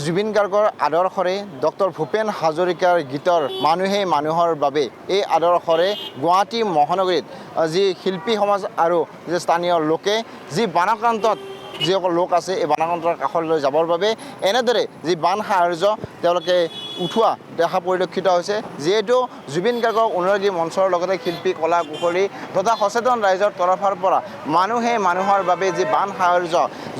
জুবিন গাৰ্গৰ আদৰ্শৰে ডক্টৰ ভূপেন হাজৰিকাৰ গীতৰ মানুহে মানুহৰ বাবে এই আদৰ্শৰে গুৱাহাটী মহানগৰীত যি শিল্পী সমাজ আৰু যি স্থানীয় লোকে যি বানাক্ৰান্তত যিসকল লোক আছে এই বানাক্ৰান্তৰ কাষলৈ যাবৰ বাবে এনেদৰে যি বান সাহাৰ্য তেওঁলোকে উঠোৱা দেখা পৰিলক্ষিত হৈছে যিহেতু জুবিন গাৰ্গৰ অনুৰাগী মঞ্চৰ লগতে শিল্পী কলা কুশলী তথা সচেতন ৰাইজৰ তৰফৰ পৰা মানুহে মানুহৰ বাবে যি বান সাহাৰ্য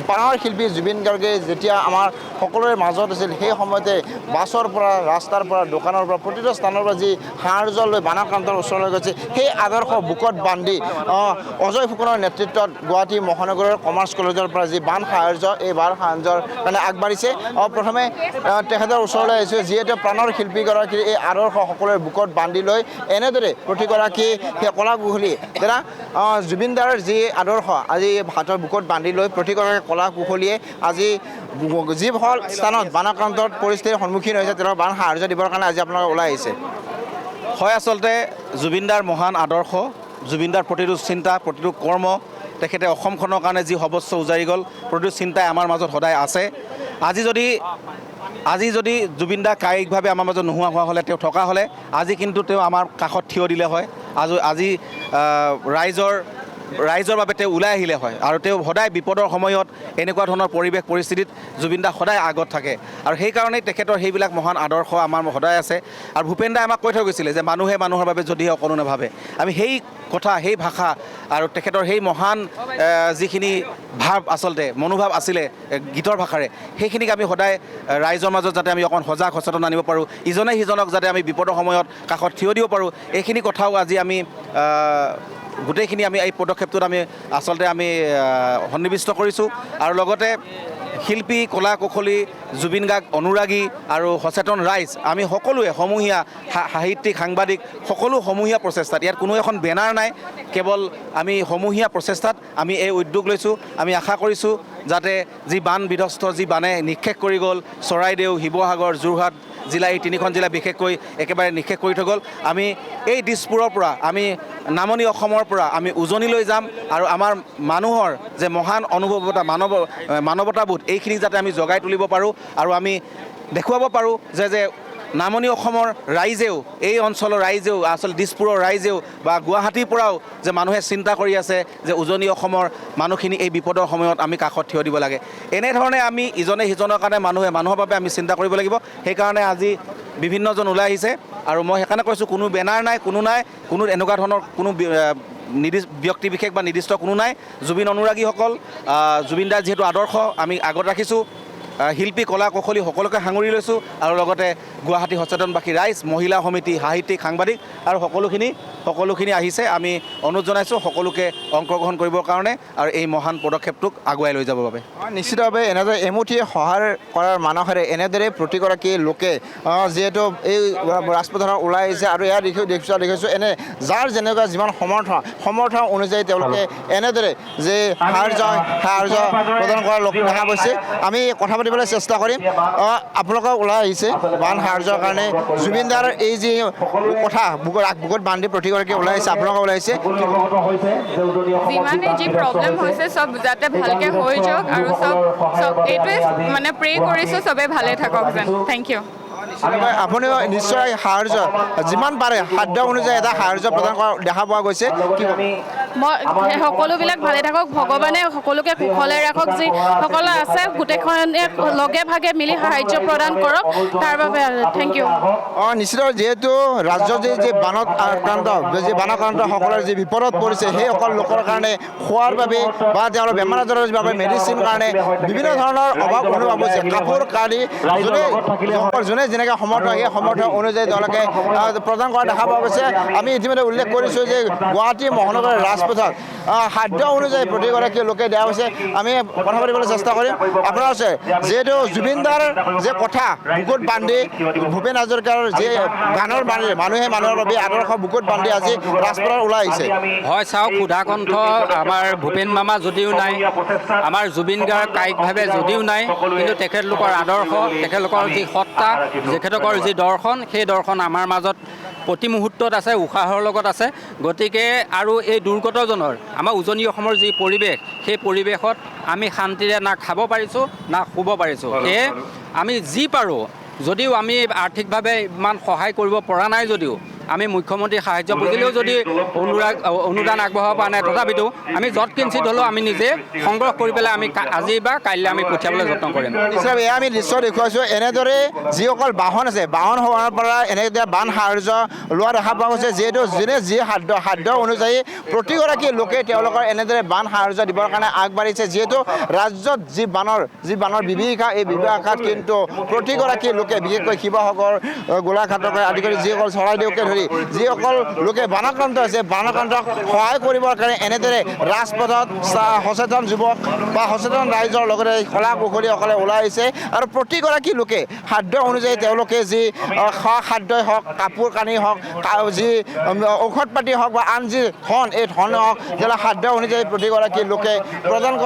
প্ৰাণৰ শিল্পী জুবিন গাৰ্গে যেতিয়া আমাৰ সকলোৰে মাজত আছিল সেই সময়তে বাছৰ পৰা ৰাস্তাৰ পৰা দোকানৰ পৰা প্ৰতিটো স্থানৰ পৰা যি সাহাৰ্য লৈ বানাক্ৰান্তৰ ওচৰলৈ গৈছে সেই আদৰ্শ বুকত বান্ধি অজয় ফুকনৰ নেতৃত্বত গুৱাহাটী মহানগৰৰ কমাৰ্চ কলেজৰ পৰা যি বান সাহাৰ্য এই বান সাহাৰ্যৰ কাৰণে আগবাঢ়িছে প্ৰথমে তেখেতৰ ওচৰলৈ আহিছোঁ যিহেতু প্ৰাণৰ শিল্পীগৰাকীৰ এই আদৰ্শ সকলোৰে বুকত বান্ধি লৈ এনেদৰে প্ৰতিগৰাকী সেই কলা কুশলী দাদা জুবিনদাৰ যি আদৰ্শ আজি হাতৰ বুকত বান্ধি লৈ প্ৰতিগৰাকী কলা কুশলীয়ে আজি যি হল স্থানত বানাক্ৰান্তৰ পৰিস্থিতিৰ সন্মুখীন হৈছে তেওঁলোকক বান সাহাৰ্য দিবৰ কাৰণে আজি আপোনালোকে ওলাই আহিছে হয় আচলতে জুবিনদাৰ মহান আদৰ্শ জুবিনদাৰ প্ৰতিটো চিন্তা প্ৰতিটো কৰ্ম তেখেতে অসমখনৰ কাৰণে যি সৰ্বস্ব উজাৰি গ'ল প্ৰতিটো চিন্তাই আমাৰ মাজত সদায় আছে আজি যদি জুবিনদা কায়িকভাৱে আমাৰ মাজত নোহোৱা হোৱা হ'লে তেওঁ থকা হ'লে আজি কিন্তু তেওঁ আমাৰ কাষত থিয় দিলে হয় আজি ৰাইজৰ বাবে তেওঁ ওলাই আহিলে হয় আৰু তেওঁ সদায় বিপদৰ সময়ত এনেকুৱা ধৰণৰ পৰিৱেশ পৰিস্থিতিত জুবিনদা সদায় আগত থাকে আৰু সেইকাৰণেই তেখেতৰ সেইবিলাক মহান আদৰ্শ আমাৰ সদায় আছে আৰু ভূপেনদাই আমাক কৈ থৈ গৈছিলে যে মানুহে মানুহৰ বাবে যদিহে অকণো নাভাবে আমি সেই কথা সেই ভাষা আৰু তেখেতৰ সেই মহান যিখিনি ভাৱ আচলতে মনোভাৱ আছিলে গীতৰ ভাষাৰে সেইখিনিক আমি সদায় ৰাইজৰ মাজত যাতে আমি অকণ সজাগ সচেতন আনিব পাৰোঁ ইজনে সিজনক যাতে আমি বিপদৰ সময়ত কাষত থিয় দিব পাৰোঁ এইখিনি কথাও আজি আমি গোটেইখিনি আমি এই পদক্ষেপটোত আমি আচলতে আমি সন্নিৱিষ্ট কৰিছোঁ আৰু লগতে শিল্পী কলা কুশলী জুবিন গাৰ্গ অনুৰাগী আৰু সচেতন ৰাইজ আমি সকলোৱে সমূহীয়া সাহিত্যিক সাংবাদিক সকলো সমূহীয়া প্ৰচেষ্টাত ইয়াত কোনো এখন বেনাৰ নাই কেৱল আমি সমূহীয়া প্ৰচেষ্টাত আমি এই উদ্যোগ লৈছোঁ আমি আশা কৰিছোঁ যাতে যি বান বিধ্বস্ত যি বানে নিঃশেষ কৰি গ'ল চৰাইদেউ শিৱসাগৰ যোৰহাট জিলা এই তিনিখন জিলা বিশেষকৈ একেবাৰে নিঃশেষ কৰি থৈ গ'ল আমি এই দিছপুৰৰ পৰা আমি নামনি অসমৰ পৰা আমি উজনিলৈ যাম আৰু আমাৰ মানুহৰ যে মহান অনুভৱতা মানৱতাবোধ এইখিনি যাতে আমি জগাই তুলিব পাৰোঁ আৰু আমি দেখুৱাব পাৰোঁ যে নামনি অসমৰ ৰাইজেও এই অঞ্চলৰ ৰাইজেও আচলতে দিছপুৰৰ ৰাইজেও বা গুৱাহাটীৰ পৰাও যে মানুহে চিন্তা কৰি আছে যে উজনি অসমৰ মানুহখিনি এই বিপদৰ সময়ত আমি কাষত থিয় দিব লাগে এনেধৰণে আমি ইজনে সিজনৰ কাৰণে মানুহৰ বাবে আমি চিন্তা কৰিব লাগিব সেইকাৰণে আজি বিভিন্নজন ওলাই আহিছে আৰু মই সেইকাৰণে কৈছোঁ কোনো বেনাৰ নাই কোনো এনেকুৱা ধৰণৰ কোনো ব্যক্তি বিশেষ বা নিৰ্দিষ্ট কোনো নাই জুবিন অনুৰাগীসকল জুবিনদাৰ যিহেতু আদৰ্শ আমি আগত ৰাখিছোঁ শিল্পী কলা কুশলী সকলোকে সাঙুৰি লৈছোঁ আৰু লগতে গুৱাহাটী সচেতনবাসী ৰাইজ মহিলা সমিতি সাহিত্যিক সাংবাদিক আৰু সকলোখিনি আহিছে আমি অনুৰোধ জনাইছোঁ সকলোকে অংশগ্ৰহণ কৰিবৰ কাৰণে আৰু এই মহান পদক্ষেপটোক আগুৱাই লৈ যাবৰ বাবে নিশ্চিতভাৱে এনেদৰে এমুঠি সহায় কৰাৰ মানসেৰে এনেদৰে প্ৰতিগৰাকী লোকে যিহেতু এই ৰাজপথত ওলাই আহিছে আৰু ইয়াৰ দেখিছোঁ এনে যাৰ যেনেকুৱা যিমান সমৰ্থ অনুযায়ী তেওঁলোকে এনেদৰে যে সাহাৰ্য প্ৰদান কৰাৰ লোক দেখা গৈছে আমি কথা পাতিবলৈ চেষ্টা কৰিম আপোনালোকক ওলাই আহিছে বান সাহাৰ্যৰ কাৰণে জুবিনদাৰ এই যি কথা বুকত বান্ধি প্ৰতিগৰাকী ওলাই আহিছে আপোনালোকক ওলাই আহিছে যিমানে যি প্ৰব্লেম হৈছে চব যাতে ভালকৈ হৈ যাওক আৰু চব এইটোৱে মানে প্ৰে কৰিছোঁ চবেই ভালে থাকক যেন থেংক ইউ আপুনি নিশ্চয় সাহাৰ্য যিমান পাৰে সাধ্য অনুযায়ী এটা সাহাৰ্য প্ৰদান কৰা দেখা পোৱা গৈছে মই সকলোবিলাক ভালে থাকক ভগৱানে সকলোকে কুশলে ৰাখক যি সকলো আছে গোটেইখনে লগে ভাগে মিলি সাহাৰ্য প্ৰদান কৰক তাৰ বাবে থেংক ইউ নিশ্চিত যিহেতু ৰাজ্যত যি বানাক্ৰান্তসকলৰ যি বিপদত পৰিছে সেইসকল লোকৰ কাৰণে খোৱাৰ বাবে বা তেওঁলোকৰ বেমাৰ আজাৰৰ বাবে মেডিচিন কাৰণে বিভিন্ন ধৰণৰ অভাৱ অনুভৱ হৈছে কাপোৰ কানি যোনে যেনেকৈ সমৰ্থ সেই সমৰ্থ অনুযায়ী তেওঁলোকে প্ৰদান কৰা দেখা পোৱা গৈছে আমি ইতিমধ্যে উল্লেখ কৰিছোঁ যে গুৱাহাটী মহানগৰৰ ৰাজপথত সাধ্য অনুযায়ী প্ৰতিগৰাকী লোকে দিয়া হৈছে আমি কথা পাতিবলৈ চেষ্টা কৰিম আপোনাৰ আছে যিহেতু জুবিনদাৰ যে কথা বুকুত বান্ধি ভূপেন হাজৰিকাৰ যি গানৰ মানুহে মানুহৰ বাবে আদৰ্শ বুকুত বান্ধি আজি ৰাজপথত ওলাই আহিছে হয় চাওক সুধাকণ্ঠ আমাৰ ভূপেন মামা যদিও নাই আমাৰ জুবিন গাৰ্গ কায়িকভাৱে যদিও নাই কিন্তু তেখেতলোকৰ আদৰ্শ তেখেতলোকৰ যি সত্তা তেখেতলোকৰ যি দৰ্শন সেই দৰ্শন আমাৰ মাজত প্ৰতি মুহূৰ্তত আছে উশাহৰ লগত আছে গতিকে আৰু এই দুৰ্গতজনৰ আমাৰ উজনি অসমৰ যি পৰিৱেশ সেই পৰিৱেশত আমি শান্তিৰে না খাব পাৰিছোঁ না শুব পাৰিছোঁ সেয়ে আমি যি পাৰোঁ, যদিও আমি আৰ্থিকভাৱে ইমান সহায় কৰিব পৰা নাই যদিও আমি মুখ্যমন্ত্ৰী সাহায্য বুজিলেও যদি অনুদান আগবঢ়াব পৰা নাই, তথাপিতো আমি য'ত কিঞ্চিত হ'লেও আমি নিজে সংগ্ৰহ কৰি পেলাই আমি আজি বা কাইলৈ আমি পঠিয়াবলৈ যত্ন কৰিম। এয়া আমি দৃশ্য দেখুৱাইছোঁ। এনেদৰে যিসকল বাহন আছে, বাহন হোৱাৰ পৰা এনেদৰে বান সাহাৰ্য লোৱা দেখা পোৱা গৈছে। যিহেতু যোনে যি সাধ্য অনুযায়ী প্ৰতিগৰাকী লোকে তেওঁলোকৰ এনেদৰে বান সাহাৰ্য দিবৰ কাৰণে আগবাঢ়িছে। যিহেতু ৰাজ্যত যি বানৰ বিভীষিকা, এই বিভীষিকাত কিন্তু প্ৰতিগৰাকী লোকে, বিশেষকৈ শিৱসাগৰ, গোলাঘাটকে আদি কৰি যিসকল চৰাইদেউকে ধৰি যিসকল লোকে বানাক্ৰান্ত হৈছে, বানাক্ৰান্তক সহায় কৰিবৰ কাৰণে এনেদৰে ৰাজপথত সচেতন যুৱক বা সচেতন ৰাইজৰ লগতে কলা কুশলীসকলে ওলাই আহিছে। আৰু প্ৰতিগৰাকী লোকে খাদ্য অনুযায়ী তেওঁলোকে যি খোৱা খাদ্যই হওক, কাপোৰ কানি হওক, যি ঔষধ পাতি হওক বা আন যি ধন, এই ধন হওক, যেনে খাদ্য অনুযায়ী প্ৰতিগৰাকী লোকে প্ৰদান কৰা